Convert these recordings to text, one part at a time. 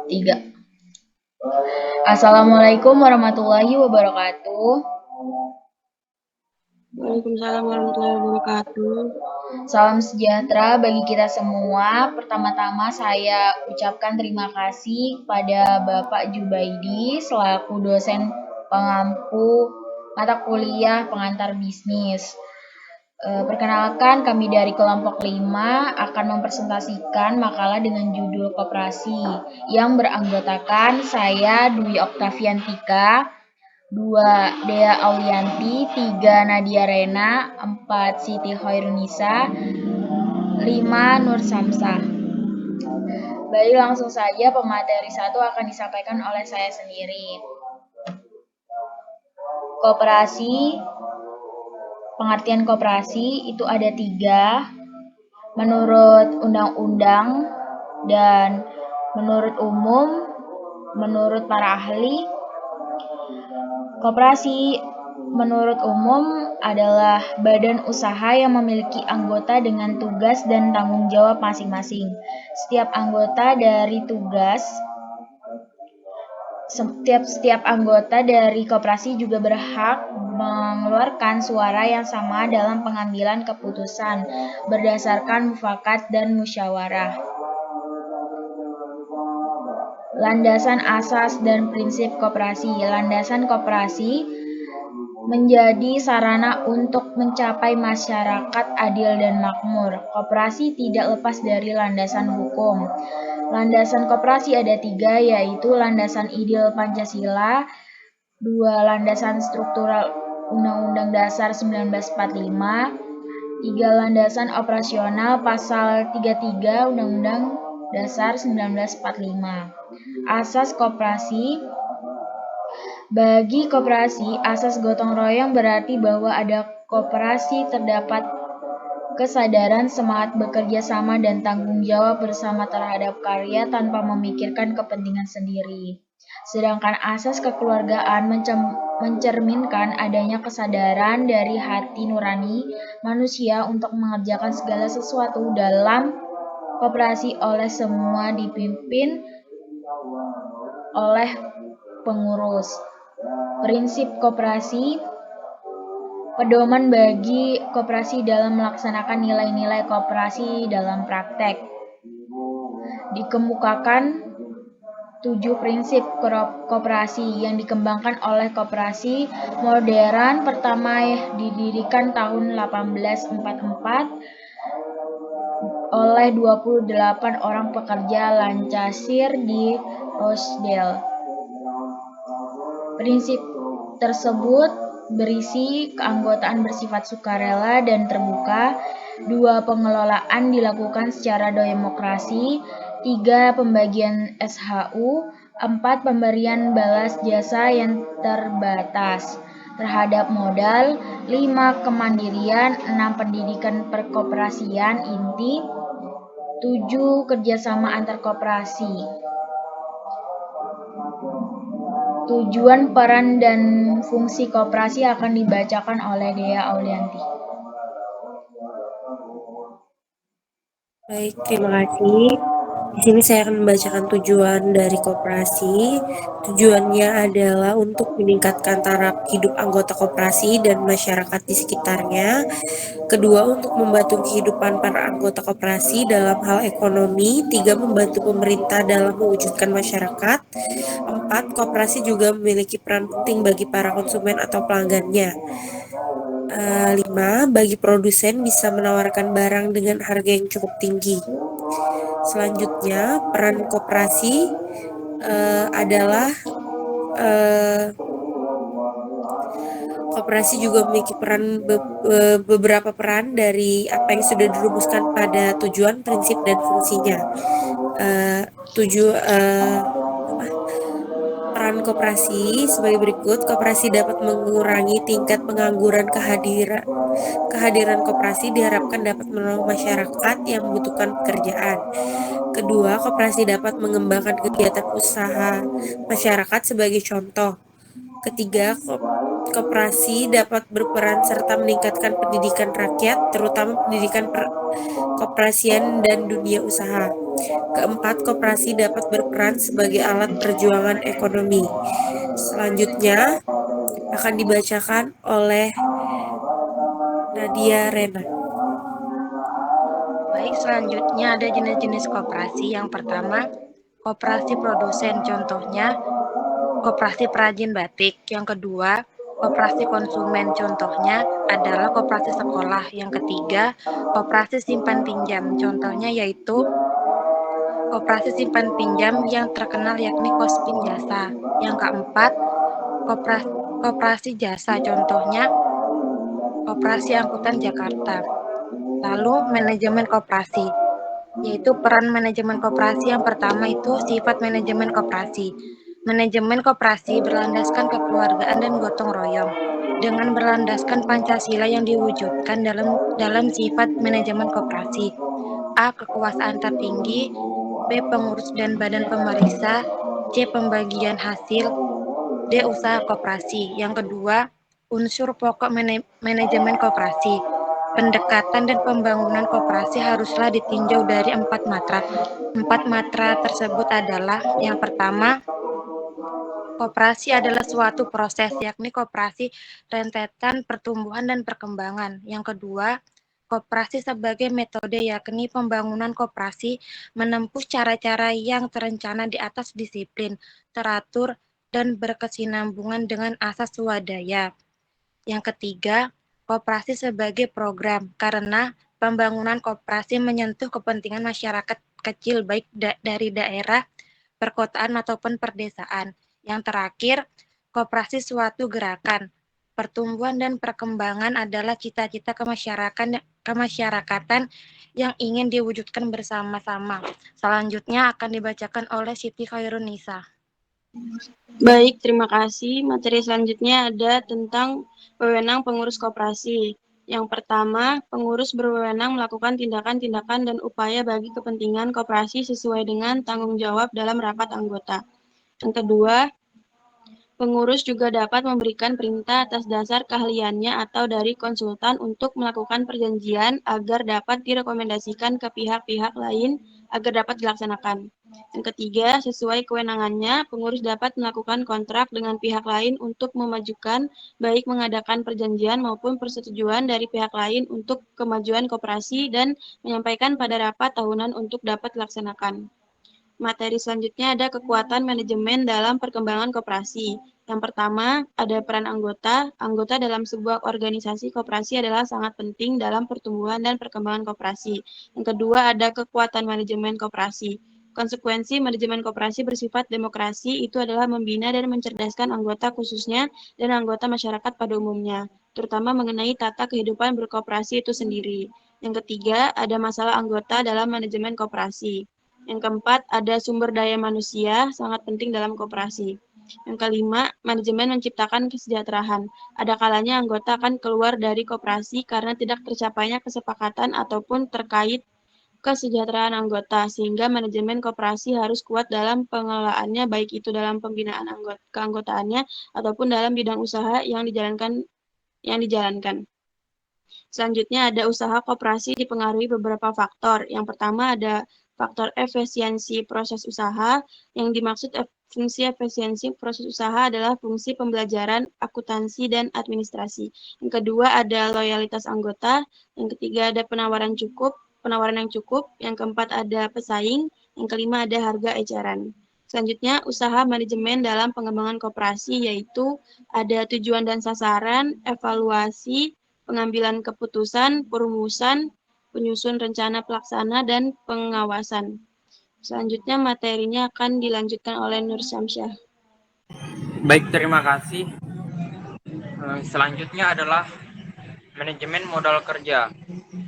Tiga. Assalamualaikum warahmatullahi wabarakatuh. Waalaikumsalam warahmatullahi wabarakatuh. Salam sejahtera bagi kita semua. Pertama-tama saya ucapkan terima kasih kepada Bapak Jubaidi selaku dosen pengampu mata kuliah pengantar bisnis. Perkenalkan, kami dari kelompok 5 akan mempresentasikan makalah dengan judul Koperasi yang beranggotakan saya Dwi Oktaviantika, 2 Dea Aulianti, 3 Nadia Rena, 4 Siti Khairunisa, 5 Nur Samsah. Baik, langsung saja pemateri 1 akan disampaikan oleh saya sendiri. Koperasi, pengertian koperasi itu ada 3. Menurut undang-undang dan menurut umum, menurut para ahli, koperasi menurut umum adalah badan usaha yang memiliki anggota dengan tugas dan tanggung jawab masing-masing. Setiap anggota dari koperasi juga berhak mengeluarkan suara yang sama dalam pengambilan keputusan berdasarkan mufakat dan musyawarah. Landasan asas dan prinsip koperasi. Landasan koperasi menjadi sarana untuk mencapai masyarakat adil dan makmur. Koperasi tidak lepas dari landasan hukum. Landasan koperasi ada 3, yaitu landasan ideal Pancasila, 2 landasan struktural Undang-Undang Dasar 1945, 3 landasan operasional Pasal 33 Undang-Undang Dasar 1945. Asas koperasi. Bagi koperasi, asas gotong royong berarti bahwa ada koperasi terdapat kesadaran, semangat bekerja sama, dan tanggung jawab bersama terhadap karya tanpa memikirkan kepentingan sendiri. Sedangkan asas kekeluargaan mencerminkan adanya kesadaran dari hati nurani manusia untuk mengerjakan segala sesuatu dalam koperasi oleh semua dipimpin oleh pengurus. Prinsip koperasi. Pedoman bagi koperasi dalam melaksanakan nilai-nilai koperasi dalam praktek. Dikemukakan 7 prinsip koperasi yang dikembangkan oleh koperasi modern. Pertama, didirikan tahun 1844 oleh 28 orang pekerja Lancashire di Rochdale. Prinsip tersebut berisi keanggotaan bersifat sukarela dan terbuka, 2 pengelolaan dilakukan secara demokrasi, 3 pembagian SHU, 4 pemberian balas jasa yang terbatas terhadap modal, 5 kemandirian, 6 pendidikan perkoperasian inti, 7 kerjasama antar koperasi. Tujuan, peran, dan fungsi koperasi akan dibacakan oleh Dea Aulianti. Baik, terima kasih. Di sini saya akan membacakan tujuan dari koperasi. Tujuannya adalah untuk meningkatkan taraf hidup anggota koperasi dan masyarakat di sekitarnya. Kedua, untuk membantu kehidupan para anggota koperasi dalam hal ekonomi. 3, membantu pemerintah dalam mewujudkan masyarakat. 4, koperasi juga memiliki peran penting bagi para konsumen atau pelanggannya. 5, bagi produsen bisa menawarkan barang dengan harga yang cukup tinggi. Selanjutnya, peran koperasi adalah koperasi juga memiliki beberapa peran dari apa yang sudah dirumuskan pada tujuan, prinsip, dan fungsinya. Peran koperasi sebagai berikut. Koperasi dapat mengurangi tingkat pengangguran. Kehadiran koperasi diharapkan dapat menolong masyarakat yang membutuhkan pekerjaan. Kedua, koperasi dapat mengembangkan kegiatan usaha masyarakat sebagai contoh. Ketiga, koperasi dapat berperan serta meningkatkan pendidikan rakyat, terutama pendidikan koperasian dan dunia usaha. Keempat, koperasi dapat berperan sebagai alat perjuangan ekonomi. Selanjutnya akan dibacakan oleh Nadia Rena. Baik, selanjutnya ada jenis-jenis koperasi. Yang pertama, koperasi produsen, contohnya koperasi perajin batik. Yang kedua, koperasi konsumen, contohnya adalah koperasi sekolah. Yang ketiga, koperasi simpan pinjam, contohnya yaitu koperasi simpan pinjam yang terkenal yakni Kospin Jasa. Yang keempat, koperasi jasa, contohnya koperasi angkutan Jakarta. Lalu manajemen koperasi, yaitu peran manajemen koperasi. Yang pertama itu sifat manajemen koperasi. Manajemen koperasi berlandaskan kekeluargaan dan gotong royong dengan berlandaskan Pancasila yang diwujudkan dalam sifat manajemen koperasi. A. Kekuasaan tertinggi, B. Pengurus dan badan pemeriksa, C. Pembagian hasil, D. Usaha koperasi. Yang kedua, unsur pokok manajemen koperasi. Pendekatan dan pembangunan koperasi haruslah ditinjau dari 4 matra. 4 matra tersebut adalah, yang pertama, koperasi adalah suatu proses, yakni koperasi rentetan pertumbuhan dan perkembangan. Yang kedua, koperasi sebagai metode, yakni pembangunan koperasi menempuh cara-cara yang terencana di atas disiplin, teratur, dan berkesinambungan dengan asas swadaya. Yang ketiga, koperasi sebagai program, karena pembangunan koperasi menyentuh kepentingan masyarakat kecil baik dari daerah, perkotaan ataupun perdesaan. Yang terakhir, koperasi suatu gerakan. Pertumbuhan dan perkembangan adalah cita-cita kemasyarakatan yang ingin diwujudkan bersama-sama. Selanjutnya akan dibacakan oleh Siti Khairunisa. Baik, terima kasih. Materi selanjutnya ada tentang wewenang pengurus koperasi. Yang pertama, pengurus berwenang melakukan tindakan-tindakan dan upaya bagi kepentingan koperasi sesuai dengan tanggung jawab dalam rapat anggota. Yang kedua, pengurus juga dapat memberikan perintah atas dasar keahliannya atau dari konsultan untuk melakukan perjanjian agar dapat direkomendasikan ke pihak-pihak lain agar dapat dilaksanakan. Yang ketiga, sesuai kewenangannya, pengurus dapat melakukan kontrak dengan pihak lain untuk memajukan, baik mengadakan perjanjian maupun persetujuan dari pihak lain untuk kemajuan koperasi dan menyampaikan pada rapat tahunan untuk dapat dilaksanakan. Materi selanjutnya ada kekuatan manajemen dalam perkembangan koperasi. Yang pertama, ada peran anggota. Anggota dalam sebuah organisasi koperasi adalah sangat penting dalam pertumbuhan dan perkembangan koperasi. Yang kedua, ada kekuatan manajemen koperasi. Konsekuensi manajemen koperasi bersifat demokrasi itu adalah membina dan mencerdaskan anggota khususnya dan anggota masyarakat pada umumnya, terutama mengenai tata kehidupan berkoperasi itu sendiri. Yang ketiga, ada masalah anggota dalam manajemen koperasi. Yang keempat, ada sumber daya manusia, sangat penting dalam koperasi. Yang kelima, manajemen menciptakan kesejahteraan. Ada kalanya anggota akan keluar dari koperasi karena tidak tercapainya kesepakatan ataupun terkait kesejahteraan anggota, sehingga manajemen koperasi harus kuat dalam pengelolaannya, baik itu dalam pembinaan keanggotaannya ataupun dalam bidang usaha yang dijalankan. Selanjutnya ada usaha koperasi dipengaruhi beberapa faktor. Yang pertama ada faktor efisiensi proses usaha. Yang dimaksud fungsi efisiensi proses usaha adalah fungsi pembelajaran, akuntansi, dan administrasi. Yang kedua ada loyalitas anggota. Yang ketiga ada penawaran yang cukup. Yang keempat ada pesaing. Yang kelima ada harga eceran. Selanjutnya, usaha manajemen dalam pengembangan koperasi, yaitu ada tujuan dan sasaran, evaluasi, pengambilan keputusan, perumusan, penyusun rencana pelaksana, dan pengawasan. Selanjutnya materinya akan dilanjutkan oleh Nur Syamsyah. Baik, terima kasih. Selanjutnya adalah manajemen modal kerja.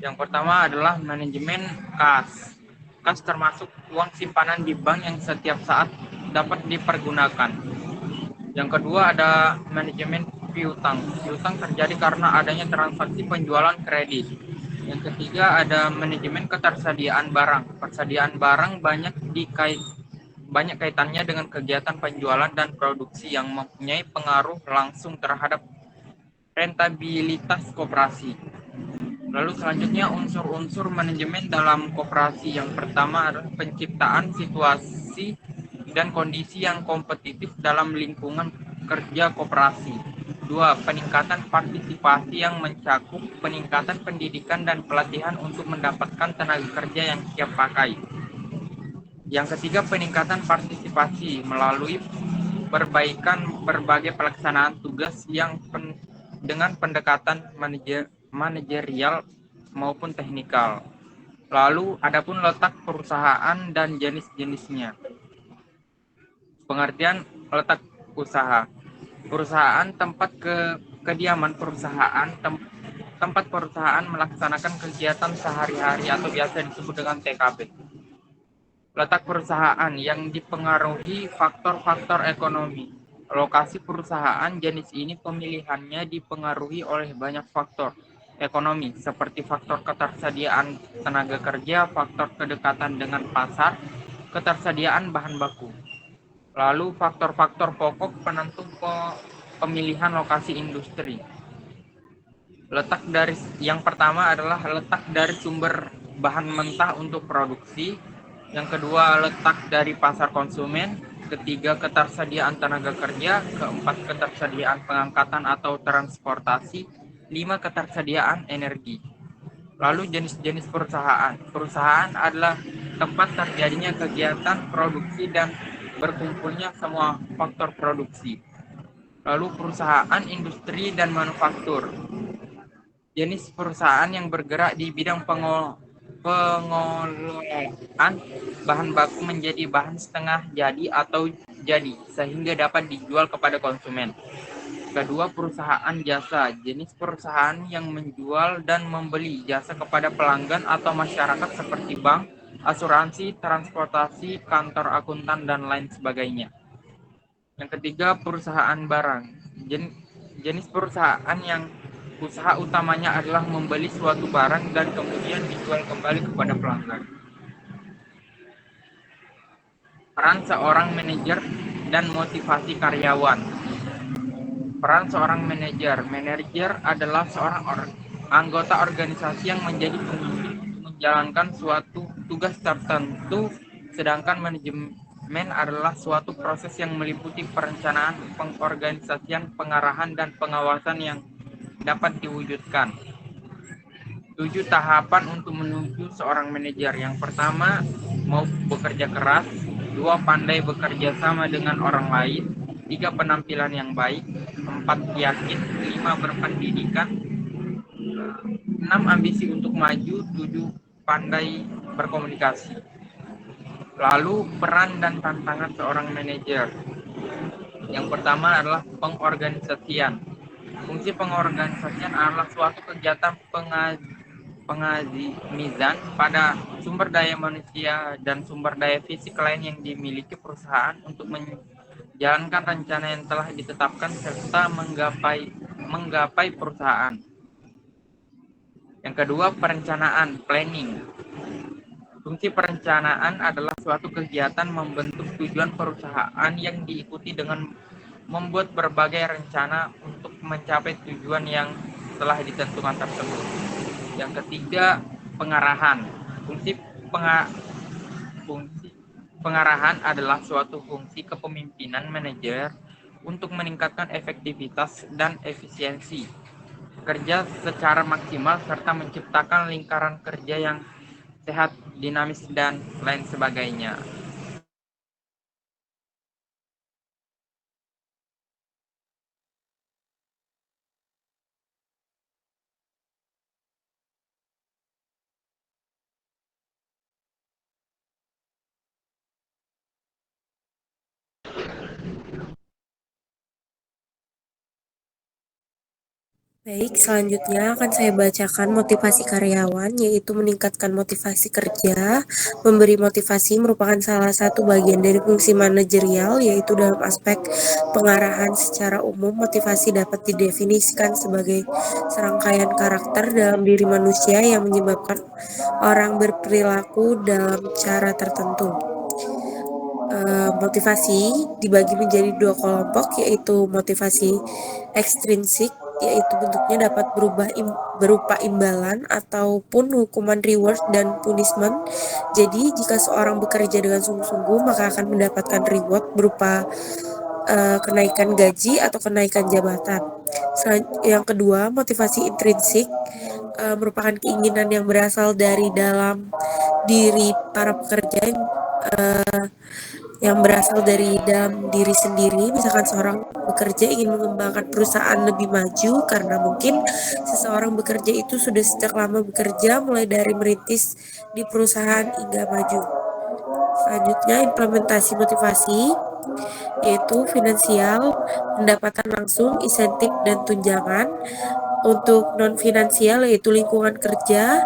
Yang pertama adalah manajemen kas. Kas termasuk uang simpanan di bank yang setiap saat dapat dipergunakan. Yang kedua ada manajemen piutang. Piutang terjadi karena adanya transaksi penjualan kredit. Yang ketiga ada manajemen ketersediaan barang. Persediaan barang banyak kaitannya dengan kegiatan penjualan dan produksi yang mempunyai pengaruh langsung terhadap rentabilitas koperasi. Lalu selanjutnya unsur-unsur manajemen dalam koperasi. Yang pertama adalah penciptaan situasi dan kondisi yang kompetitif dalam lingkungan kerja koperasi. Dua, peningkatan partisipasi yang mencakup peningkatan pendidikan dan pelatihan untuk mendapatkan tenaga kerja yang siap pakai. Yang ketiga, peningkatan partisipasi melalui perbaikan berbagai pelaksanaan tugas yang dengan pendekatan manajerial maupun teknikal. Lalu, adapun letak perusahaan dan jenis-jenisnya. Pengertian letak usaha. Perusahaan tempat kediaman perusahaan, tempat perusahaan melaksanakan kegiatan sehari-hari atau biasa disebut dengan TKP. Letak perusahaan yang dipengaruhi faktor-faktor ekonomi. Lokasi perusahaan jenis ini pemilihannya dipengaruhi oleh banyak faktor ekonomi, seperti faktor ketersediaan tenaga kerja, faktor kedekatan dengan pasar, ketersediaan bahan baku. Lalu faktor-faktor pokok penentu pemilihan lokasi industri. Letak dari yang pertama adalah letak dari sumber bahan mentah untuk produksi. Yang kedua, letak dari pasar konsumen. Ketiga, ketersediaan tenaga kerja. Keempat, ketersediaan pengangkatan atau transportasi. Lima, ketersediaan energi. Lalu jenis-jenis perusahaan. Perusahaan adalah tempat terjadinya kegiatan produksi dan berkumpulnya semua faktor produksi. Lalu perusahaan industri dan manufaktur. Jenis perusahaan yang bergerak di bidang pengolahan bahan baku menjadi bahan setengah jadi atau jadi sehingga dapat dijual kepada konsumen. Kedua, perusahaan jasa. Jenis perusahaan yang menjual dan membeli jasa kepada pelanggan atau masyarakat seperti bank, asuransi, transportasi, kantor akuntan, dan lain sebagainya. Yang ketiga, perusahaan barang. Jenis perusahaan yang usaha utamanya adalah membeli suatu barang dan kemudian dijual kembali kepada pelanggan. Peran seorang manajer dan motivasi karyawan. Peran seorang manajer. Manajer adalah seorang anggota organisasi yang menjadi pemimpin menjalankan suatu tugas tertentu, sedangkan manajemen adalah suatu proses yang meliputi perencanaan, pengorganisasian, pengarahan, dan pengawasan yang dapat diwujudkan. 7 tahapan untuk menuju seorang manajer. Yang pertama, mau bekerja keras. 2, pandai bekerja sama dengan orang lain. 3, penampilan yang baik. 4, yakin. 5, berpendidikan. 6, ambisi untuk maju. 7, pandai berkomunikasi. Lalu, peran dan tantangan seorang manajer. Yang pertama adalah pengorganisasian. Fungsi pengorganisasian adalah suatu kegiatan pengazimizan pada sumber daya manusia dan sumber daya fisik lain yang dimiliki perusahaan untuk menjalankan rencana yang telah ditetapkan serta menggapai perusahaan. Yang kedua, perencanaan, planning. Fungsi perencanaan adalah suatu kegiatan membentuk tujuan perusahaan yang diikuti dengan membuat berbagai rencana untuk mencapai tujuan yang telah ditentukan tersebut. Yang ketiga, pengarahan. Fungsi pengarahan adalah suatu fungsi kepemimpinan manajer untuk meningkatkan efektivitas dan efisiensi kerja secara maksimal serta menciptakan lingkaran kerja yang sehat, dinamis, dan lain sebagainya. Baik, selanjutnya akan saya bacakan motivasi karyawan, yaitu meningkatkan motivasi kerja. Memberi motivasi merupakan salah satu bagian dari fungsi manajerial, yaitu dalam aspek pengarahan. Secara umum, motivasi dapat didefinisikan sebagai serangkaian karakter dalam diri manusia yang menyebabkan orang berperilaku dalam cara tertentu. Motivasi dibagi menjadi 2 kelompok, yaitu motivasi ekstrinsik yaitu bentuknya dapat berupa imbalan ataupun hukuman reward dan punishment. Jadi, jika seorang bekerja dengan sungguh-sungguh, maka akan mendapatkan reward berupa kenaikan gaji atau kenaikan jabatan. Yang kedua, motivasi intrinsik merupakan keinginan yang berasal dari dalam diri para pekerja yang berasal dari dalam diri sendiri. Misalkan seorang bekerja ingin mengembangkan perusahaan lebih maju karena mungkin seseorang bekerja itu sudah sejak lama bekerja, mulai dari merintis di perusahaan hingga maju. Selanjutnya, implementasi motivasi yaitu finansial, pendapatan langsung, insentif, dan tunjangan. Untuk non-finansial yaitu lingkungan kerja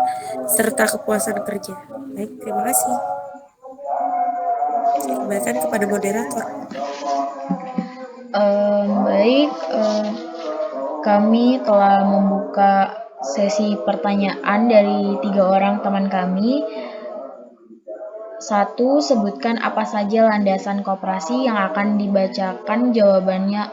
serta kepuasan kerja. Baik, terima kasih. Saya kembalikan kepada moderator. Baik, kami telah membuka sesi pertanyaan dari 3 orang teman kami. 1. Sebutkan apa saja landasan koperasi yang akan dibacakan jawabannya.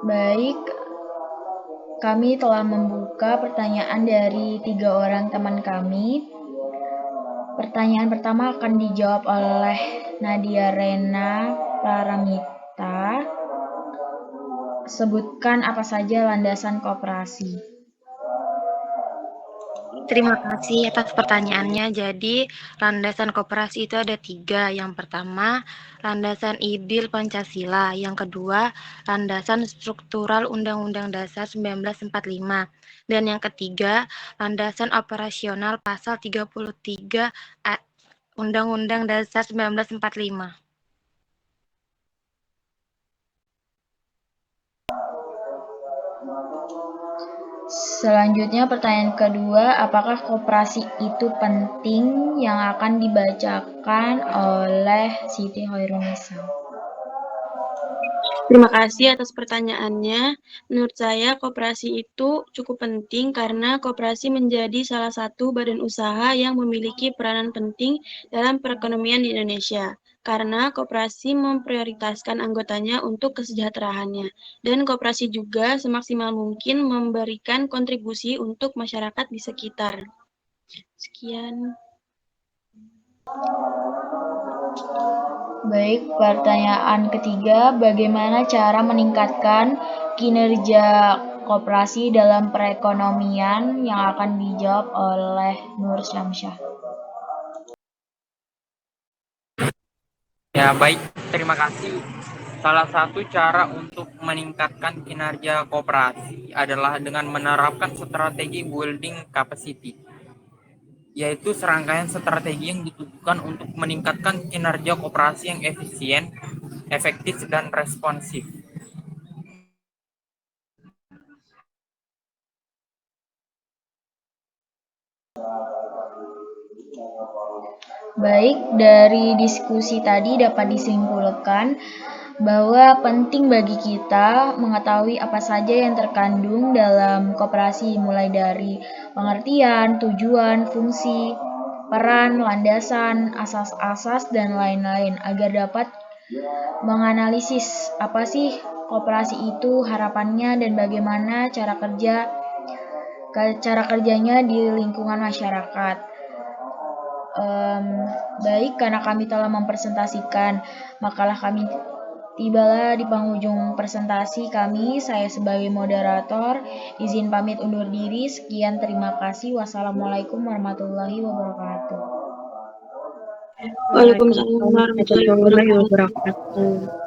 Baik, kami telah membuka pertanyaan dari 3 orang teman kami. Pertanyaan pertama akan dijawab oleh Nadia Rena Paramita. Sebutkan apa saja landasan koperasi. Terima kasih atas pertanyaannya. Jadi, landasan koperasi itu ada 3. Yang pertama, landasan ideal Pancasila. Yang kedua, landasan struktural Undang-Undang Dasar 1945. Dan yang ketiga, landasan operasional pasal 33 Undang-Undang Dasar 1945. Selanjutnya pertanyaan kedua, apakah koperasi itu penting yang akan dibacakan oleh Siti Hoirunisa? Terima kasih atas pertanyaannya. Menurut saya, koperasi itu cukup penting karena koperasi menjadi salah satu badan usaha yang memiliki peranan penting dalam perekonomian di Indonesia. Karena koperasi memprioritaskan anggotanya untuk kesejahteraannya. Dan koperasi juga semaksimal mungkin memberikan kontribusi untuk masyarakat di sekitar. Sekian. Baik, pertanyaan ketiga, bagaimana cara meningkatkan kinerja koperasi dalam perekonomian yang akan dijawab oleh Nur Syamsyah. Ya, baik. Terima kasih. Salah satu cara untuk meningkatkan kinerja koperasi adalah dengan menerapkan strategi building capacity, yaitu serangkaian strategi yang ditujukan untuk meningkatkan kinerja koperasi yang efisien, efektif, dan responsif. Baik, dari diskusi tadi dapat disimpulkan bahwa penting bagi kita mengetahui apa saja yang terkandung dalam koperasi, mulai dari pengertian, tujuan, fungsi, peran, landasan, asas-asas, dan lain-lain, agar dapat menganalisis apa sih koperasi itu, harapannya, dan bagaimana cara kerjanya di lingkungan masyarakat. Baik, karena kami telah mempresentasikan makalah kami, tibalah di penghujung presentasi kami. Saya sebagai moderator izin pamit undur diri. Sekian, terima kasih. Wassalamualaikum warahmatullahi wabarakatuh. Waalaikumsalam warahmatullahi wabarakatuh. wabarakatuh.